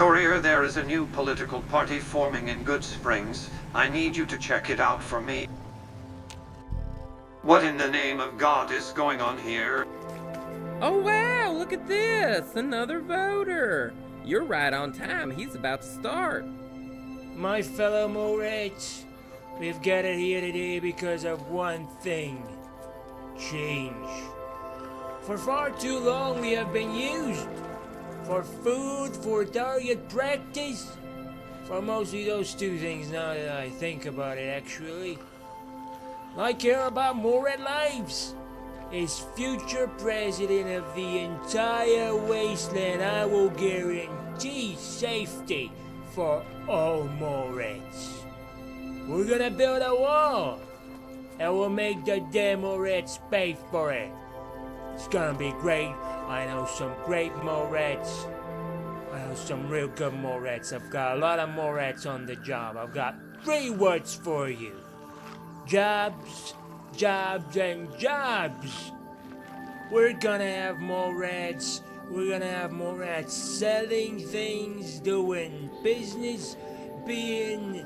Courier, there is a new political party forming in Good Springs. I need you to check it out for me. What in the name of God is going on here? Oh wow, look at this! Another voter! You're right on time, he's about to start. My fellow Morettes, we've gathered here today because of one thing. Change. For far too long we have been used. For food, for target practice. For mostly those two things now that I think about it actually. I care about Moret lives. As future president of the entire wasteland, I will guarantee safety for all Morets. We're gonna build a wall, and we'll make the damn Morets pay for it. It's gonna be great. I know some great Morets. I know some real good Morets. I've got a lot of Morets on the job. I've got 3 words for you. Jobs, jobs, and jobs. We're gonna have Morets. We're gonna have Morets selling things, doing business, being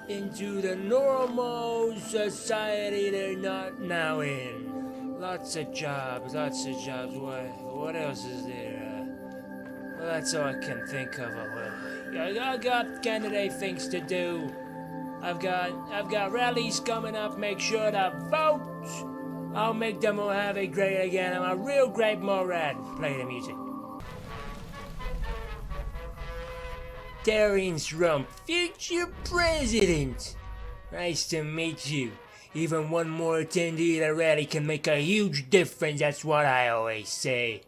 into the normal society they're not now in. Lots of jobs, lots of jobs. What else is there? Well, that's all I can think of. I got candidate things to do. I've got rallies coming up. Make sure to vote. I'll make the Mojave great again. I'm a real great Moret. Play the music. Terrence Rumps, future president. Nice to meet you. Even one more attendee at a rally can make a huge difference. That's what I always say.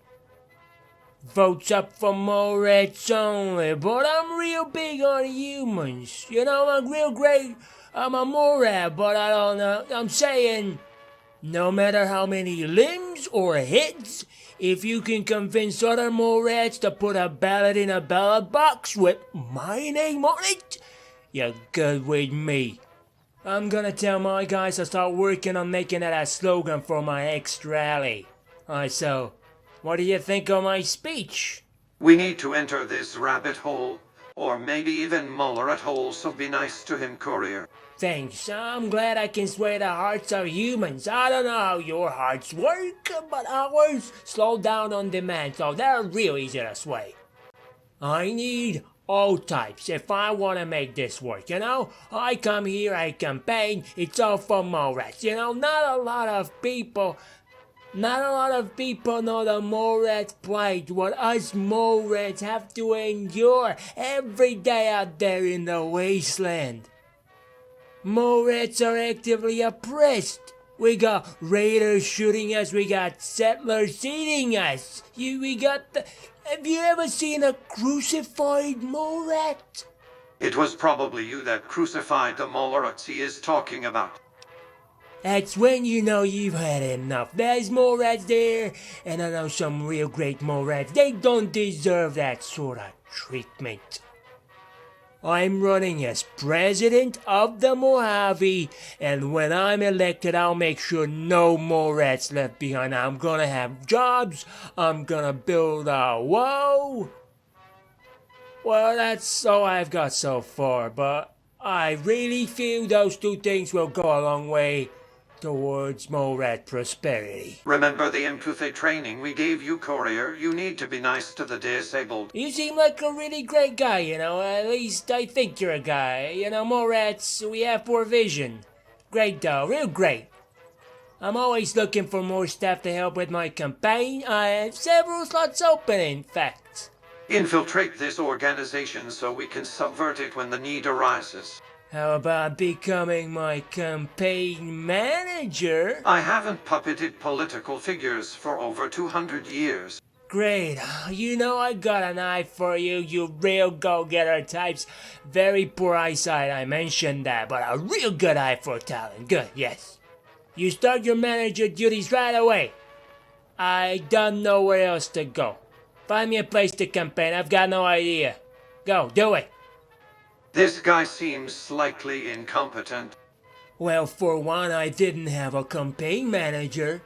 Votes up for Morets only, but I'm real big on humans. You know, I'm real great. I'm a Moret, but I don't know. I'm saying, no matter how many limbs or heads, if you can convince other Morets to put a ballot in a ballot box with my name on it, you're good with me. I'm gonna tell my guys to start working on making that a slogan for my next rally. So, what do you think of my speech? We need to enter this rabbit hole, or maybe even Mullerat hole, so be nice to him, Courier. Thanks. I'm glad I can sway the hearts of humans. I don't know how your hearts work, but ours slow down on demand, so they're real easy to sway. I need all types if I want to make this work, you know? I come here, I campaign, it's all for Morets, you know? Not a lot of people know the Moret plight, what us Morets have to endure every day out there in the wasteland. Morets are actively oppressed. We got raiders shooting us, we got settlers eating us. Have you ever seen a crucified Moret? It was probably you that crucified the Mullerats he is talking about. That's when you know you've had enough. There's Morets there, and I know some real great Morets. They don't deserve that sort of treatment. I'm running as president of the Mojave, and when I'm elected, I'll make sure no Morets left behind. I'm gonna have jobs, I'm gonna build a wall. Well, that's all I've got so far, but I really feel those 2 things will go a long way towards Moret prosperity. Remember the empathy training we gave you, Courier? You need to be nice to the disabled. You seem like a really great guy, you know. At least I think you're a guy. You know, Morets, we have poor vision. Great though, real great. I'm always looking for more staff to help with my campaign. I have several slots open, in fact. Infiltrate this organization so we can subvert it when the need arises. How about becoming my campaign manager? I haven't puppeted political figures for over 200 years. Great. You know I got an eye for you, you real go-getter types. Very poor eyesight, I mentioned that, but a real good eye for talent. Good, yes. You start your manager duties right away. I don't know where else to go. Find me a place to campaign, I've got no idea. Go, do it. This guy seems slightly incompetent. Well, for one, I didn't have a campaign manager.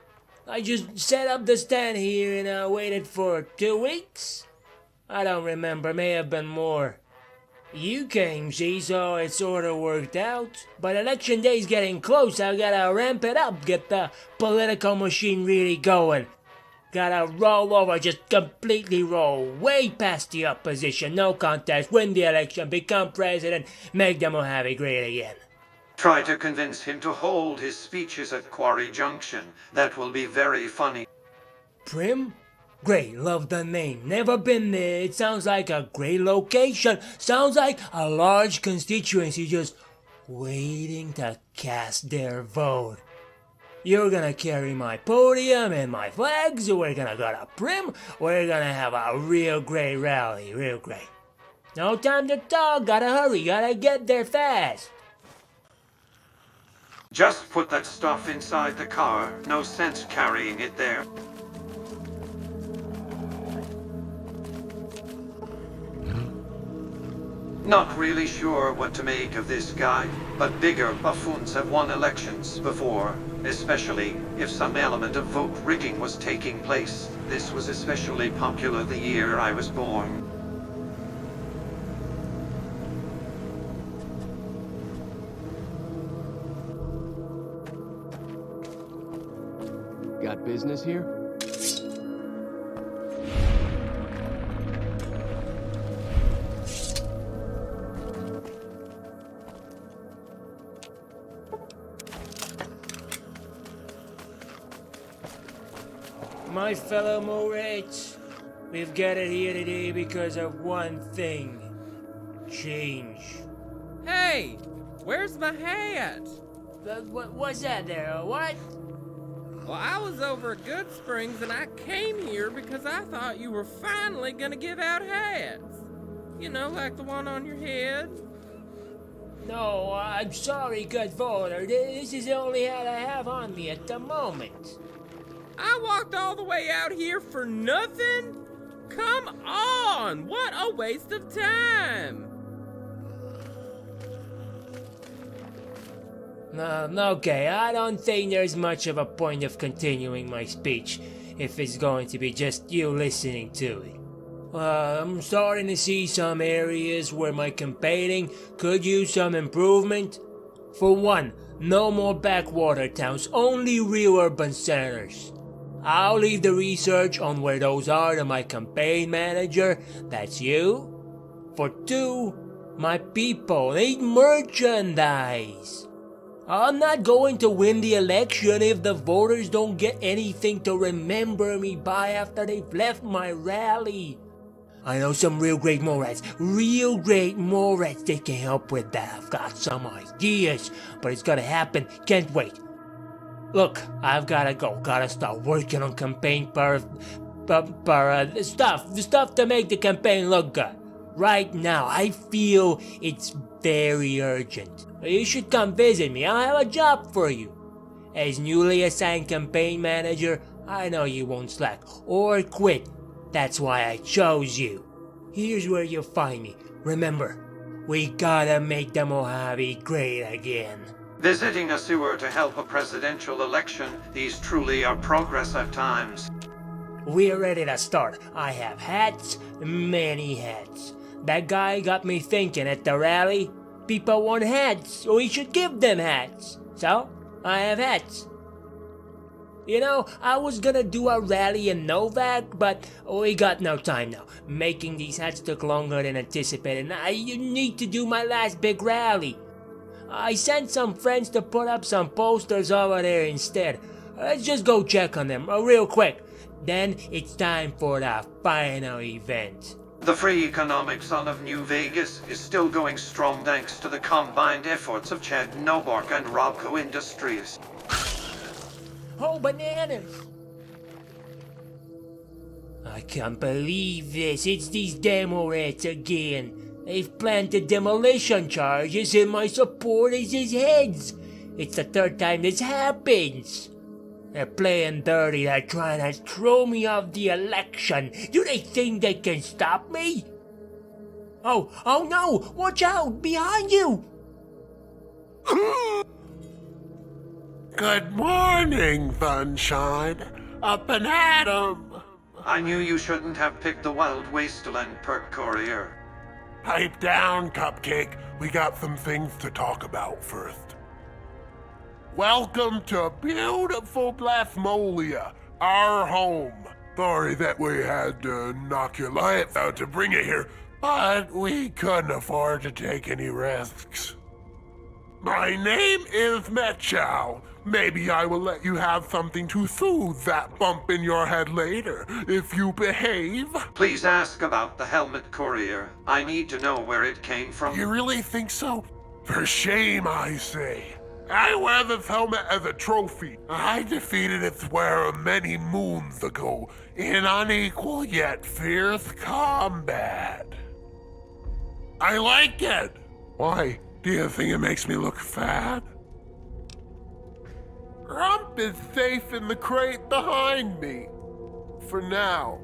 I just set up the stand here and I waited for 2 weeks. I don't remember, may have been more. You came, see, so it sorta worked out. But election day's getting close, I gotta ramp it up, get the political machine really going. Gotta roll over, just completely roll, way past the opposition, no contest, win the election, become president, make the Mojave great again. Try to convince him to hold his speeches at Quarry Junction. That will be very funny. Prim? Great, love the name. Never been there. It sounds like a great location. Sounds like a large constituency just waiting to cast their vote. You're gonna carry my podium and my flags. We're gonna go to Prim. We're gonna have a real great rally. Real great. No time to talk. Gotta hurry. Gotta get there fast. Just put that stuff inside the car. No sense carrying it there. Not really sure what to make of this guy, but bigger buffoons have won elections before, especially if some element of vote rigging was taking place. This was especially popular the year I was born. Got business here? My fellow Morates, we've gathered here today because of one thing. Change. Hey, where's my hat? What's that there? What? Well, I was over at Good Springs and I came here because I thought you were finally gonna give out hats. You know, like the one on your head. No, I'm sorry, good voter. This is the only hat I have on me at the moment. I walked all the way out here for nothing? Come on! What a waste of time! No, okay, I don't think there's much of a point of continuing my speech if it's going to be just you listening to it. I'm starting to see some areas where my campaigning could use some improvement. For one, no more backwater towns, only real urban centers. I'll leave the research on where those are to my campaign manager, that's you. For two, my people need merchandise. I'm not going to win the election if the voters don't get anything to remember me by after they've left my rally. I know some real great Morats that can help with that. I've got some ideas, but it's gotta happen, can't wait. Look, I've gotta go, gotta start working on campaign stuff to make the campaign look good. Right now, I feel it's very urgent. You should come visit me, I'll have a job for you. As newly assigned campaign manager, I know you won't slack or quit. That's why I chose you. Here's where you'll find me. Remember, we gotta make the Mojave great again. Visiting a sewer to help a presidential election, these truly are progressive times. We're ready to start. I have hats, many hats. That guy got me thinking at the rally. People want hats, so we should give them hats. So, I have hats. You know, I was gonna do a rally in Novak, but we got no time now. Making these hats took longer than anticipated. I need to do my last big rally. I sent some friends to put up some posters over there instead. Let's just go check on them real quick. Then it's time for the final event. The free economic son of New Vegas is still going strong thanks to the combined efforts of Chad Nobark and Robco Industries. Oh, bananas! I can't believe this. It's these demo rats again. They've planted demolition charges in my supporters' heads. It's the third time this happens. They're playing dirty. They're trying to throw me off the election. Do they think they can stop me? Oh no! Watch out! Behind you! Good morning, Sunshine. Up and at 'em. I knew you shouldn't have picked the Wild Wasteland perk, courier. Pipe down, Cupcake. We got some things to talk about first. Welcome to beautiful Blasmolia, our home. Sorry that we had to knock your lights out to bring you here, but we couldn't afford to take any risks. My name is Metchow. Maybe I will let you have something to soothe that bump in your head later, if you behave. Please ask about the helmet, courier. I need to know where it came from. You really think so? For shame, I say. I wear this helmet as a trophy. I defeated its wearer many moons ago in unequal yet fierce combat. I like it. Why? Do you think it makes me look fat? Rump is safe in the crate behind me. For now.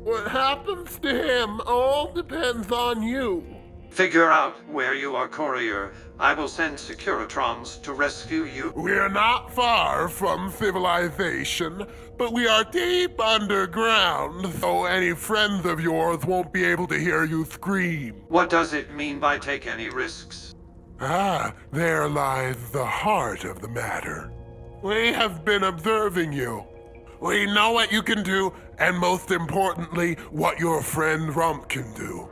What happens to him all depends on you. Figure out where you are, courier. I will send Securitrons to rescue you. We're not far from civilization, but we are deep underground, so any friends of yours won't be able to hear you scream. What does it mean by take any risks? Ah, there lies the heart of the matter. We have been observing you. We know what you can do, and most importantly, what your friend Rump can do.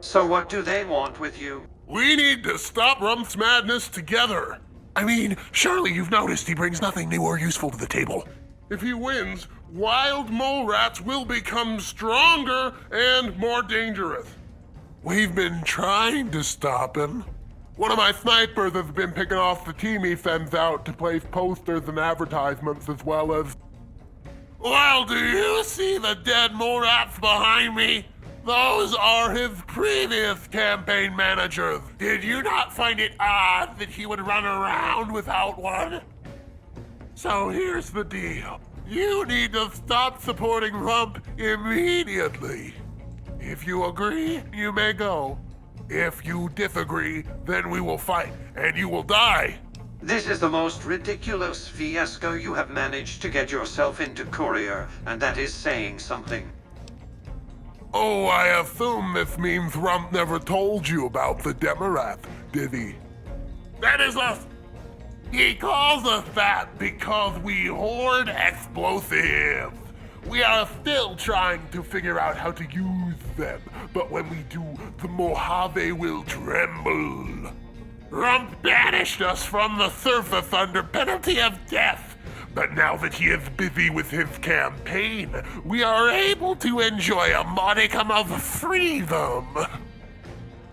So what do they want with you? We need to stop Rump's madness together. I mean, surely you've noticed he brings nothing new or useful to the table. If he wins, wild mole rats will become stronger and more dangerous. We've been trying to stop him. One of my snipers has been picking off the team he sends out to place posters and advertisements as well as... Well, do you see the dead mole rats behind me? Those are his previous campaign managers. Did you not find it odd that he would run around without one? So here's the deal. You need to stop supporting Rump immediately. If you agree, you may go. If you disagree, then we will fight, and you will die. This is the most ridiculous fiasco you have managed to get yourself into, courier, and that is saying something. Oh, I assume this means Rump never told you about the Demorath, did he? That is us! He calls us that because we hoard explosives. We are still trying to figure out how to use them, but when we do, the Mojave will tremble. Rump banished us from the surface under penalty of death, but now that he is busy with his campaign, we are able to enjoy a modicum of freedom.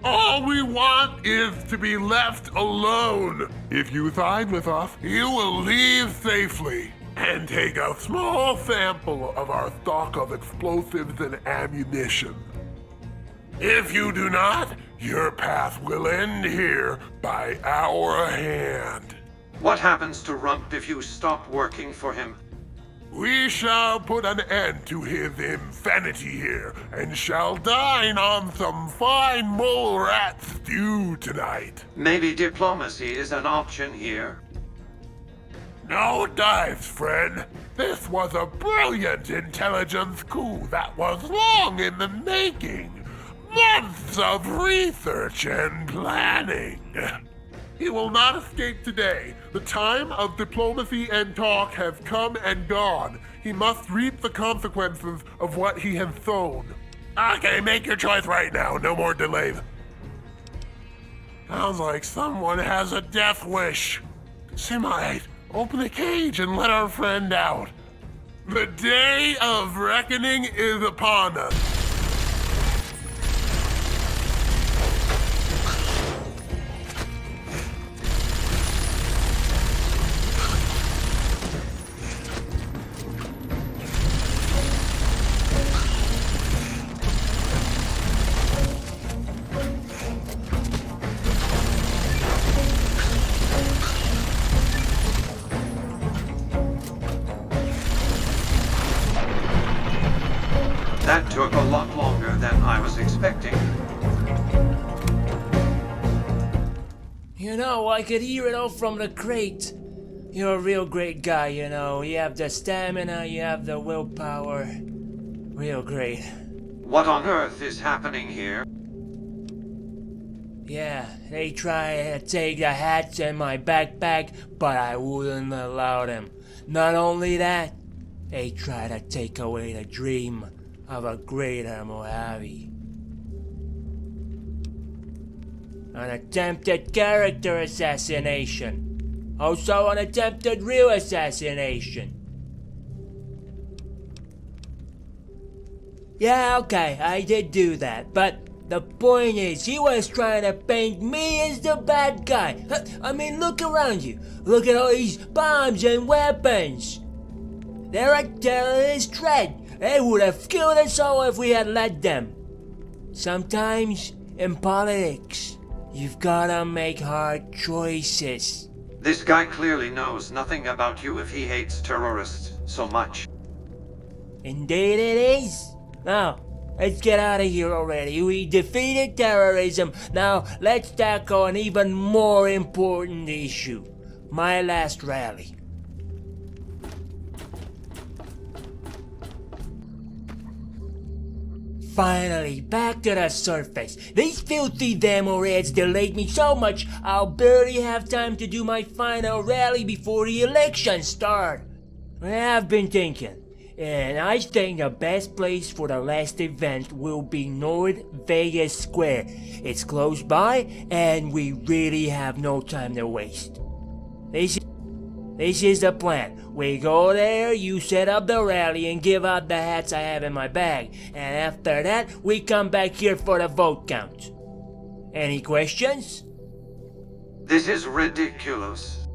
All we want is to be left alone. If you side with us, you will leave safely and take a small sample of our stock of explosives and ammunition. If you do not, your path will end here by our hand. What happens to Rump if you stop working for him? We shall put an end to his insanity here, and shall dine on some fine mole rat stew tonight. Maybe diplomacy is an option here. No dice, friend. This was a brilliant intelligence coup that was long in the making. Months of research and planning. He will not escape today. The time of diplomacy and talk has come and gone. He must reap the consequences of what he has sown. Okay, make your choice right now. No more delays. Sounds like someone has a death wish. Semite, open the cage and let our friend out. The day of reckoning is upon us. That took a lot longer than I was expecting. You know, I could hear it all from the crate. You're a real great guy, you know. You have the stamina, you have the willpower. Real great. What on earth is happening here? Yeah, they tried to take the hats and my backpack, but I wouldn't allow them. Not only that, they tried to take away the dream of a greater Mojave. An attempted character assassination. Also an attempted real assassination. Yeah, okay, I did do that, but the point is, he was trying to paint me as the bad guy. I mean, look around you. Look at all these bombs and weapons. They're a terrorist threat. They would have killed us all if we had let them. Sometimes, in politics, you've gotta make hard choices. This guy clearly knows nothing about you if he hates terrorists so much. Indeed it is. Now, let's get out of here already. We defeated terrorism. Now, let's tackle an even more important issue. My last rally. Finally, back to the surface. These filthy demo raids delayed me so much, I'll barely have time to do my final rally before the elections start. I've been thinking. And I think the best place for the last event will be North Vegas Square. It's close by, and we really have no time to waste. This is the plan. We go there, you set up the rally, and give out the hats I have in my bag. And after that, we come back here for the vote count. Any questions? This is ridiculous.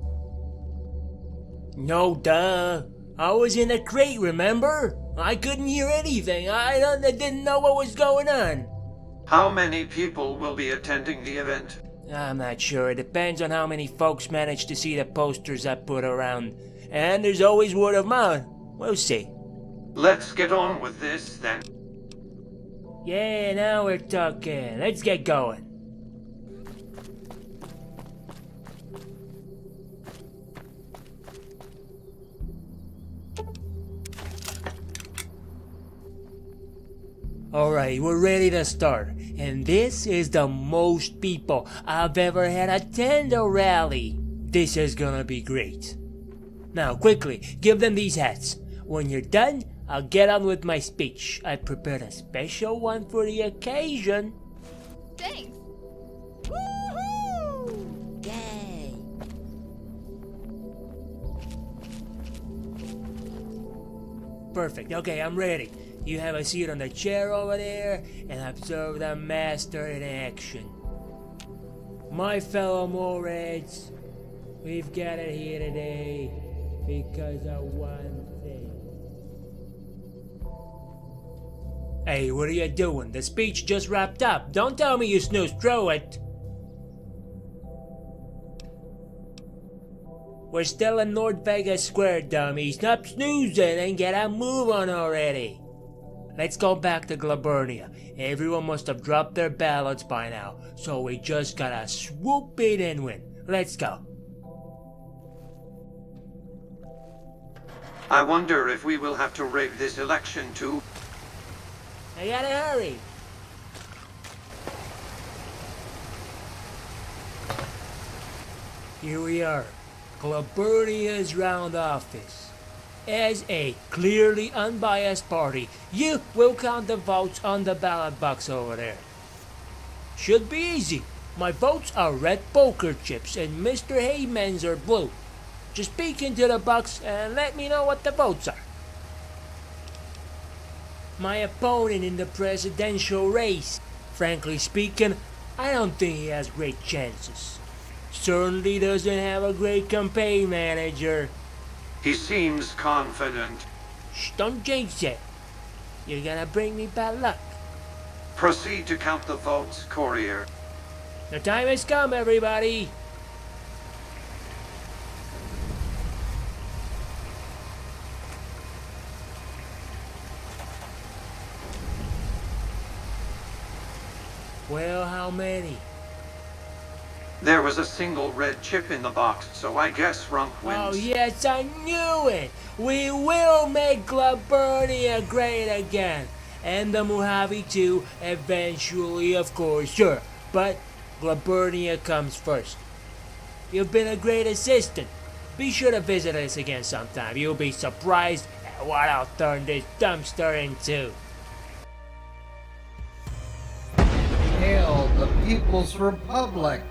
No, duh. I was in a crate, remember? I couldn't hear anything. I didn't know what was going on. How many people will be attending the event? I'm not sure. It depends on how many folks manage to see the posters I put around. And there's always word of mouth. We'll see. Let's get on with this then. Yeah, now we're talking. Let's get going. Alright, we're ready to start. And this is the most people I've ever had attend a rally. This is gonna be great. Now, quickly, give them these hats. When you're done, I'll get on with my speech. I prepared a special one for the occasion. Thanks. Woohoo! Yay! Perfect. Okay, I'm ready. You have a seat on the chair over there and observe the master in action. My fellow Moreds, we've gathered here today because of one thing. Hey, what are you doing? The speech just wrapped up. Don't tell me you snoozed through it. We're still in North Vegas Square, dummy. Stop snoozing and get a move on already. Let's go back to Glaburnia. Everyone must have dropped their ballots by now, so we just gotta swoop in and win. Let's go. I wonder if we will have to rig this election too. I gotta hurry. Here we are, Glaburnia's round office. As a clearly unbiased party, you will count the votes on the ballot box over there. Should be easy. My votes are red poker chips and Mr. Heyman's are blue. Just peek into the box and let me know what the votes are. My opponent in the presidential race, frankly speaking, I don't think he has great chances. Certainly doesn't have a great campaign manager. He seems confident. Shh, don't jinx it. You're gonna bring me bad luck. Proceed to count the votes, Courier. The time has come, everybody. Well, how many? There was a single red chip in the box, so I guess Rump wins. Oh yes, I knew it! We will make Glaburnia great again! And the Mojave too, eventually, of course, sure. But Glaburnia comes first. You've been a great assistant. Be sure to visit us again sometime. You'll be surprised at what I'll turn this dumpster into. Hail the People's Republic!